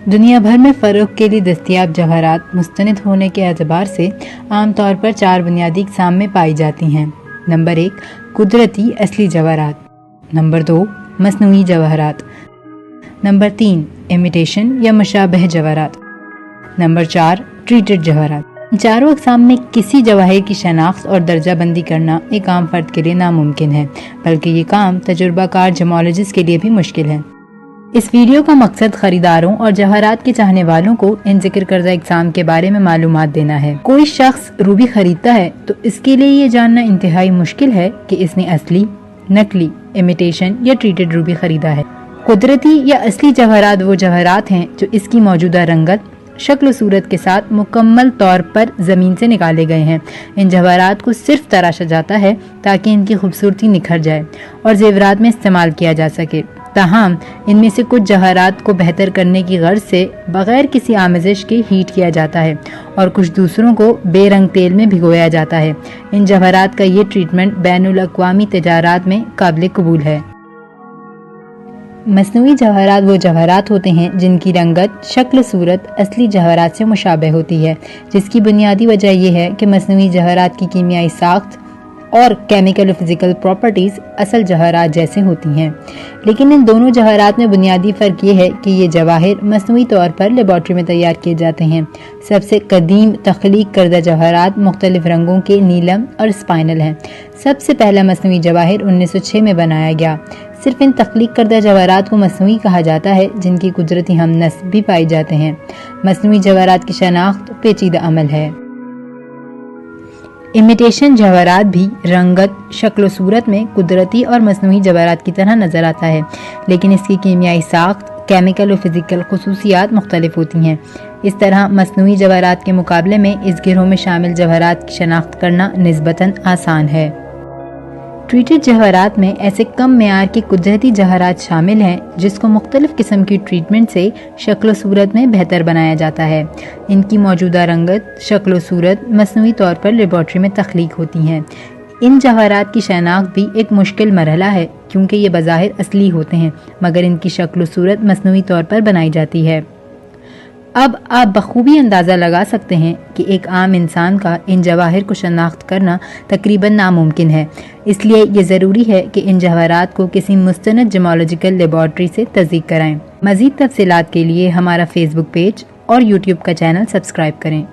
دنیا بھر میں فروخت کے لیے دستیاب جواہرات مستند ہونے کے اعتبار سے عام طور پر 4 بنیادی اقسام میں پائی جاتی ہیں۔ نمبر 1 قدرتی اصلی جواہرات، نمبر 2 مصنوعی جواہرات، نمبر 3 امیٹیشن یا مشابہ جواہرات، نمبر 4 ٹریٹڈ جواہرات۔ ان چاروں اقسام میں کسی جواہر کی شناخت اور درجہ بندی کرنا ایک عام فرد کے لیے ناممکن ہے، بلکہ یہ کام تجربہ کار جیمولوجسٹ کے لیے بھی مشکل ہے۔ اس ویڈیو کا مقصد خریداروں اور جواہرات کے چاہنے والوں کو ان ذکر کردہ اقسام کے بارے میں معلومات دینا ہے۔ کوئی شخص روبی خریدتا ہے تو اس کے لیے یہ جاننا انتہائی مشکل ہے کہ اس نے اصلی، نقلی، امیٹیشن یا ٹریٹڈ روبی خریدا ہے۔ قدرتی یا اصلی جواہرات وہ جواہرات ہیں جو اس کی موجودہ رنگت، شکل و صورت کے ساتھ مکمل طور پر زمین سے نکالے گئے ہیں۔ ان جواہرات کو صرف تراشا جاتا ہے تاکہ ان کی خوبصورتی نکھر جائے اور زیورات میں استعمال کیا جا سکے۔ تاہم ان میں سے کچھ جواہرات کو بہتر کرنے کی غرض سے بغیر کسی آمیزش کے ہیٹ کیا جاتا ہے اور کچھ دوسروں کو بے رنگ تیل میں بھگویا جاتا ہے۔ ان جواہرات کا یہ ٹریٹمنٹ بین الاقوامی تجارت میں قابل قبول ہے۔ مصنوعی جواہرات وہ جواہرات ہوتے ہیں جن کی رنگت، شکل و صورت اصلی جواہرات سے مشابہ ہوتی ہے، جس کی بنیادی وجہ یہ ہے کہ مصنوعی جواہرات کی کیمیائی ساخت اور کیمیکل و فزیکل پراپرٹیز اصل جواہرات جیسے ہوتی ہیں۔ لیکن ان دونوں جواہرات میں بنیادی فرق یہ ہے کہ یہ جواہر مصنوعی طور پر لیبارٹری میں تیار کیے جاتے ہیں۔ سب سے قدیم تخلیق کردہ جواہرات مختلف رنگوں کے نیلم اور اسپائنل ہیں۔ سب سے پہلا مصنوعی جواہر 1906 میں بنایا گیا۔ صرف ان تخلیق کردہ جواہرات کو مصنوعی کہا جاتا ہے جن کی قدرتی ہم نسب بھی پائی جاتے ہیں۔ مصنوعی جواہرات کی شناخت پیچیدہ عمل ہے۔ امیٹیشن جواہرات بھی رنگت، شکل و صورت میں قدرتی اور مصنوعی جواہرات کی طرح نظر آتا ہے، لیکن اس کی کیمیائی ساخت، کیمیکل و فزیکل خصوصیات مختلف ہوتی ہیں۔ اس طرح مصنوعی جواہرات کے مقابلے میں اس گروہ میں شامل جواہرات کی شناخت کرنا نسبتاً آسان ہے۔ ٹریٹڈ جواہرات میں ایسے کم معیار کے قدرتی جواہرات شامل ہیں جس کو مختلف قسم کی ٹریٹمنٹ سے شکل و صورت میں بہتر بنایا جاتا ہے۔ ان کی موجودہ رنگت، شکل و صورت مصنوعی طور پر لیبارٹری میں تخلیق ہوتی ہیں۔ ان جواہرات کی شناخت بھی ایک مشکل مرحلہ ہے کیونکہ یہ بظاہر اصلی ہوتے ہیں مگر ان کی شکل و صورت مصنوعی طور پر بنائی جاتی ہے۔ اب آپ بخوبی اندازہ لگا سکتے ہیں کہ ایک عام انسان کا ان جواہر کو شناخت کرنا تقریباً ناممکن ہے۔ اس لیے یہ ضروری ہے کہ ان جواہرات کو کسی مستند جیمولوجیکل لیبارٹری سے تصدیق کرائیں۔ مزید تفصیلات کے لیے ہمارا فیس بک پیج اور یوٹیوب کا چینل سبسکرائب کریں۔